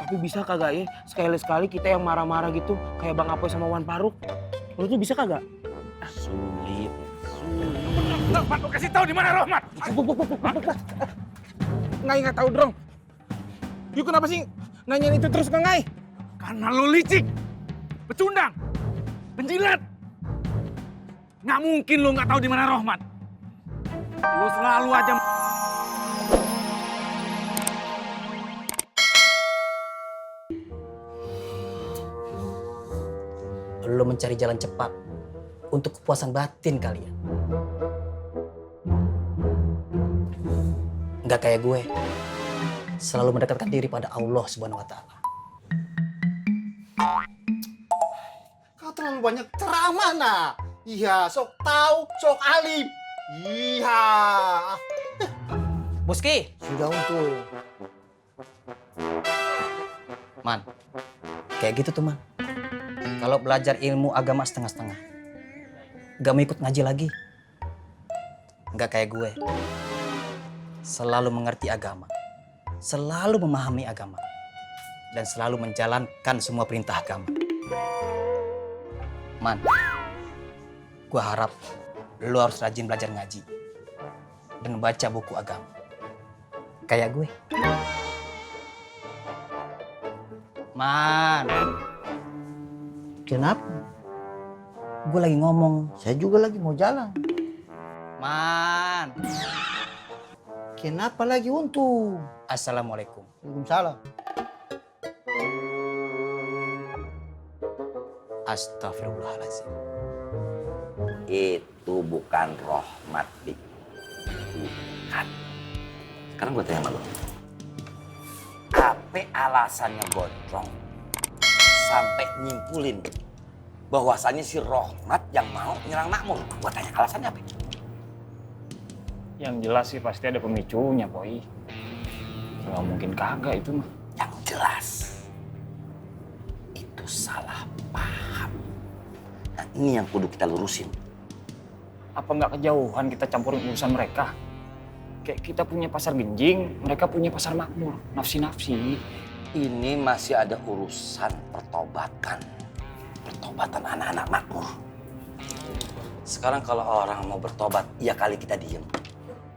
Tapi bisa kagak ya sekali-sekali kita yang marah-marah gitu kayak Bang Apoy sama Wan Paruk? Menurut lu bisa kagak? Sulit. Rahmat, lu kasih tahu di mana Rahmat? Ngai nggak tahu dong. Yuk kenapa sih nanyain itu terus ke Ngai? Karena lu licik, pecundang, penjilat. Nggak mungkin lu nggak tahu di mana Rahmat. Lu selalu aja Lo mencari jalan cepat untuk kepuasan batin kalian. Nggak kayak gue, selalu mendekatkan diri pada Allah Subhanahu wa Ta'ala. Kau terlalu banyak ceramah, nah. Iya, sok tahu, sok alim. Iya. Boski, Sudah untuk. Man, kayak gitu tuh man. Kalau belajar ilmu agama setengah-setengah, gak mau ikut ngaji lagi. Gak kayak gue, selalu mengerti agama, selalu memahami agama, dan selalu menjalankan semua perintah agama. Man, gue harap lo harus rajin belajar ngaji dan baca buku agama. Kayak gue. Man, Kenapa? gue lagi ngomong. Saya juga lagi mau jalan. Man, Kenapa lagi untuk? assalamualaikum. Waalaikumsalam. Astagfirullahaladzim. Itu bukan rahmat, Dik. Bukan. Sekarang gue tanya sama lo. Apa alasannya Gondrong sampai nyimpulin bahwasannya si Rahmat yang mau nyerang Makmur? Gue tanya alasannya apa? Yang jelas sih pasti ada pemicunya, Poi. Nggak mungkin kagak itu mah. Yang jelas itu salah paham. Nah, ini yang kudu kita lurusin. Apa nggak kejauhan kita campurin urusan mereka? Kayak kita punya pasar genjing, mereka punya pasar makmur. Nafsi-nafsi. Ini masih ada urusan pertobatan. Pertobatan anak-anak Makmur. Sekarang kalau orang mau bertobat, iya kali kita diem.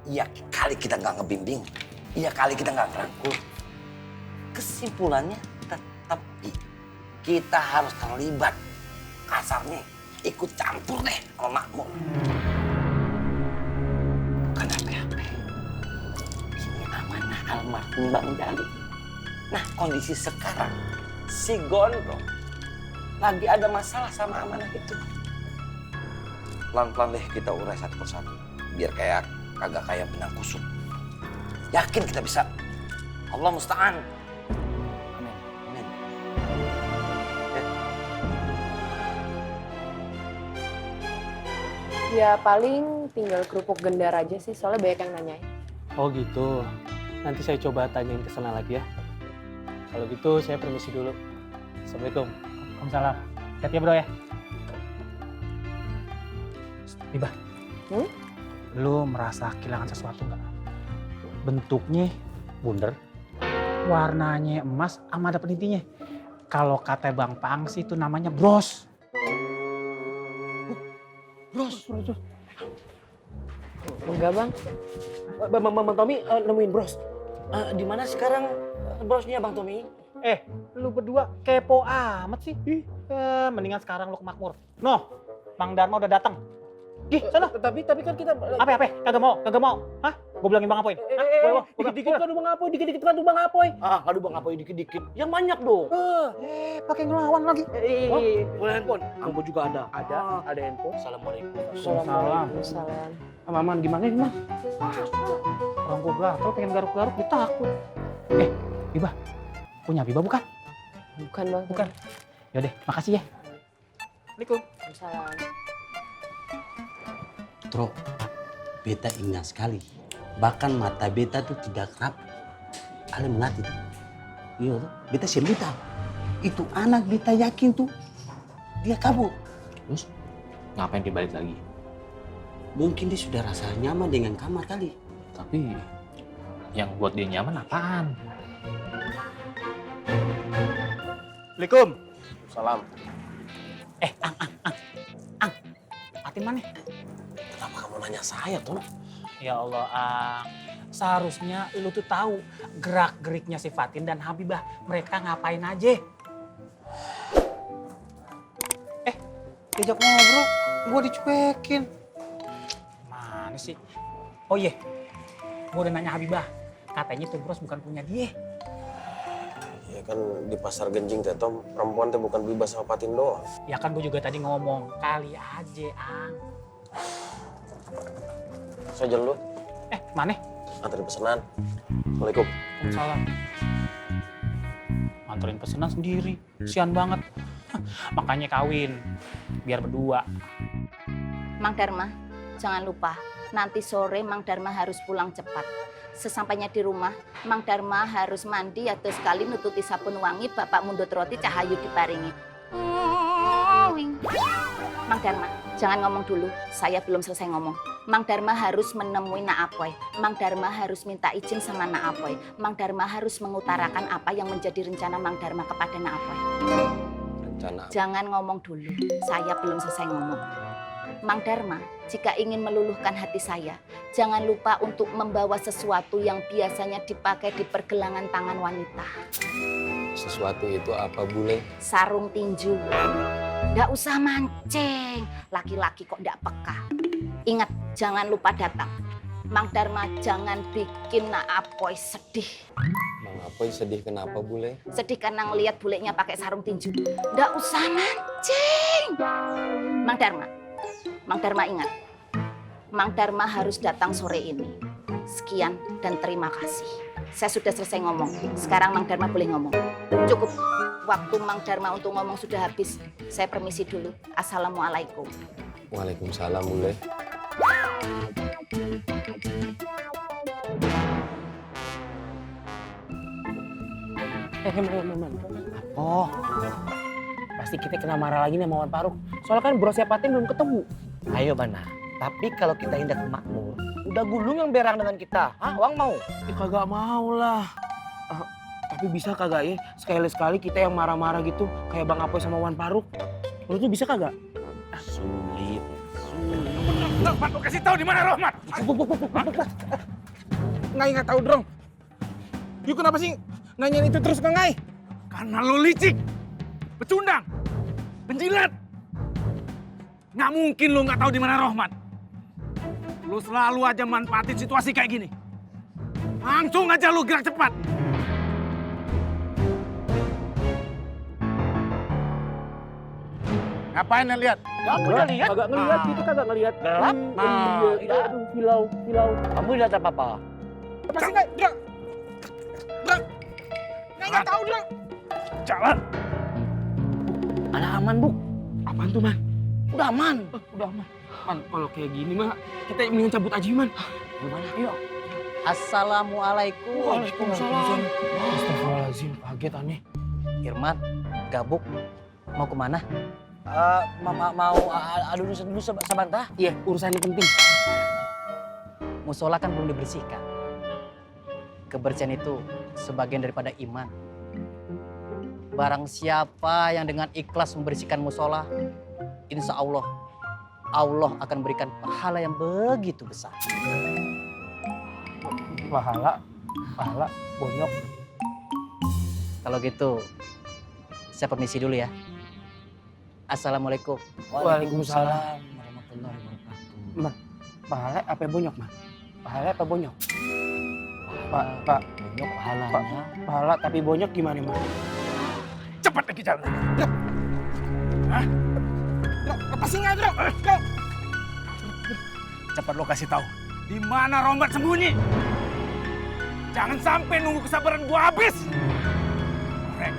Iya kali kita nggak ngebimbing. Iya kali kita nggak ngerangkul. Kesimpulannya tetap kita harus terlibat. Kasarnya ikut campur deh sama Makmur. Bukan apa-apa. Ini amanah almarhum Bang Jali. Nah, kondisi sekarang, si Gondrong lagi ada masalah sama amanah itu. Pelan-pelan deh kita urai satu persatu. Biar kayak kagak kayak benang kusut. Yakin kita bisa. Allah musta'an. Amin. Amin. Ya paling tinggal kerupuk gendar aja sih, soalnya banyak yang nanyain. Oh gitu. Nanti saya coba tanyain ke sana lagi ya. Kalau gitu saya permisi dulu. Assalamualaikum. Waalaikumsalam. Hati ya bro ya. Bibah, Lu merasa kehilangan sesuatu nggak? Bentuknya bundar, warnanya emas, sama ada penitinya. Kalau kata Bang Pangsi itu namanya bros. Bros. Enggak bang, Bang Tommy nemuin bros. Di mana sekarang brosnya Bang Tommy? Lu berdua kepo amat sih. Mendingan sekarang lu ke Makmur. Noh, Bang Dharma udah datang. Gih, sana. Tapi kan kita Apa? Kagak mau. Hah? Gue bilangin Bang Apoy. dikit-dikit kan Bang Apoy, dikit-dikit kan Bang Apoy. Aduh Bang Apoy dikit-dikit. Yang banyak dong. Pakai ngelawan lagi. Boleh handphone? Ambo juga ada. Ada handphone. Assalamualaikum. Waalaikumsalam. Aman gimana ini mah? Orang gue gatel pengen garuk-garuk, dia takut. Bibah. Punya Bibah bukan? Bukan bang. Bukan. Yaudah, makasih ya. Assalamualaikum. Waalaikumsalam. Tro, beta ingat sekali. Bahkan mata beta tuh tidak kerap. Ale melatih tuh. Iya tuh, beta sembuh tahu. Itu anak beta yakin tuh. Dia kabur. Terus ngapain dia balik lagi? Mungkin dia sudah rasa nyaman dengan kamar kali. Tapi yang buat dia nyaman apaan? Assalamualaikum. Salam. Fatin mana? Kenapa kamu nanya saya, Tom? Ya Allah, Ang. Seharusnya lu tuh tahu gerak-geriknya si Fatin dan Habibah. Mereka ngapain aja. Diajak ngobrol, gue dicuekin. Mana sih? Oh iya, gue udah nanya Habibah. Katanya tuh bros bukan punya dia. Ya kan di pasar Genjing teh, Tom. Perempuan teh bukan bebas sama Fatin doang. Ya kan gue juga tadi ngomong, kali aja, Ang. Saya jalan dulu, Mana? anterin pesanan. Assalamualaikum. Salam. Nganterin pesanan sendiri, sian banget. Makanya kawin, biar berdua. Mang Dharma, jangan lupa, nanti sore Mang Dharma harus pulang cepat. Sesampainya di rumah, Mang Dharma harus mandi atau sekali nututi sabun wangi Bapak mundut roti cahayu diparingi. Mang Dharma, jangan ngomong dulu, saya belum selesai ngomong. Mang Dharma harus menemui Nak Apoy. Mang Dharma harus minta izin sama Nak Apoy. Mang Dharma harus mengutarakan apa yang menjadi rencana Mang Dharma kepada Nak Apoy. Rencana apa? Jangan ngomong dulu, saya belum selesai ngomong. Mang Dharma, jika ingin meluluhkan hati saya, jangan lupa untuk membawa sesuatu yang biasanya dipakai di pergelangan tangan wanita. Sesuatu itu apa, Bule? Sarung tinju. Nggak usah mancing, laki-laki kok nggak peka. Ingat, jangan lupa datang. Mang Dharma jangan bikin Nak Apoy sedih. Mang Apoy sedih kenapa, Bule? Sedih karena ngelihat bulenya pakai sarung tinju. Nggak usah mancing. Mang Dharma ingat. Mang Dharma harus datang sore ini. Sekian dan terima kasih. Saya sudah selesai ngomong. Sekarang Mang Dharma boleh ngomong. Cukup. Waktu Mang Dharma untuk ngomong sudah habis. Saya permisi dulu. Assalamualaikum. Waalaikumsalam, Bule. Man. Oh, pasti kita kena marah lagi nih sama Wan Faruk. Soalnya kan brosnya Fatin belum ketemu. Ayo Bana, tapi kalau kita hindak ke Makmur, udah gulung yang berang dengan kita. Hah, Wang mau? Ya kagak mau lah. Tapi bisa kagak ya sekali-sekali kita yang marah-marah gitu kayak Bang Apoy sama Wan Faruk. Menurut lu bisa kagak? Sulit. Rahmat, lu kasih tahu di mana Rahmat? Nggak tahu dong. Yuk kenapa sih nanyain itu terus ke Ngai? Karena lu licik, pecundang, penjilat. Nggak mungkin lu nggak tahu di mana Rahmat. Lu selalu aja manfaatin situasi kayak gini. Langsung aja lu gerak cepat. Ngapain lihat? Kagak ngeliat, kita kagak ngeliat. Gelap. Aduh, silau. Kamu lihat apa-apa? Apa sih Ngai? Nggak tahu dong. Jalan. Ada aman, Bu. Apaan tuh, Man? Udah aman. Udah aman. Man, kalau kayak gini mah kita mendingan cabut aja, Man. Gimana? Yuk. Assalamualaikum. Waalaikumsalam. Astagfirullahaladzim, kaget aneh. Irman, Gabuk, mau kemana? Mau adu dulu sebentar. Iya, urusan ini penting. Musola kan belum dibersihkan. Kebersihan itu sebagian daripada iman. Barang siapa yang dengan ikhlas membersihkan musola, insya Allah, Allah akan berikan pahala yang begitu besar. Pahala, bonyok. Kalau gitu, saya permisi dulu ya. Assalamualaikum. Waalaikumsalam. Warahmatullahi wabarakatuh. Pahala apa bonyok, Man? Pahala apa bonyok? Pak. Bonyok pahalanya. Pahala tapi bonyok gimana, Man? Cepat lagi jalan. Hah? Lepasin nggak, Bro? Cepat lo kasih tahu. Di mana Rahmat sembunyi? Jangan sampai nunggu kesabaran gua habis. Rek,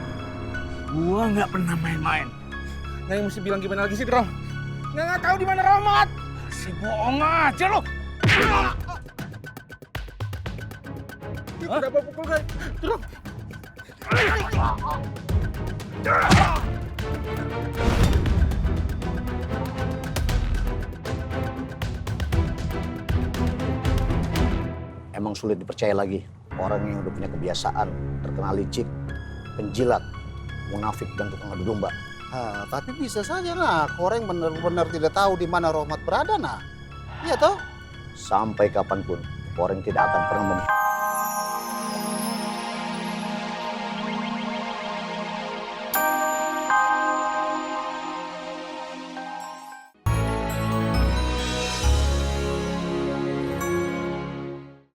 gua nggak pernah main-main. Nggak mesti bilang gimana lagi sih, Dro? Nggak tahu di mana Rahmat. Si bohong aja lo. Kenapa pukul kayak? Dro. Emang sulit dipercaya lagi. Orang yang udah punya kebiasaan, terkenal licik, penjilat, munafik dan tukang adu domba. Tapi bisa saja nah, koreng benar-benar tidak tahu di mana Rohmat berada nah. Iya toh? Sampai kapanpun, orang tidak akan pernah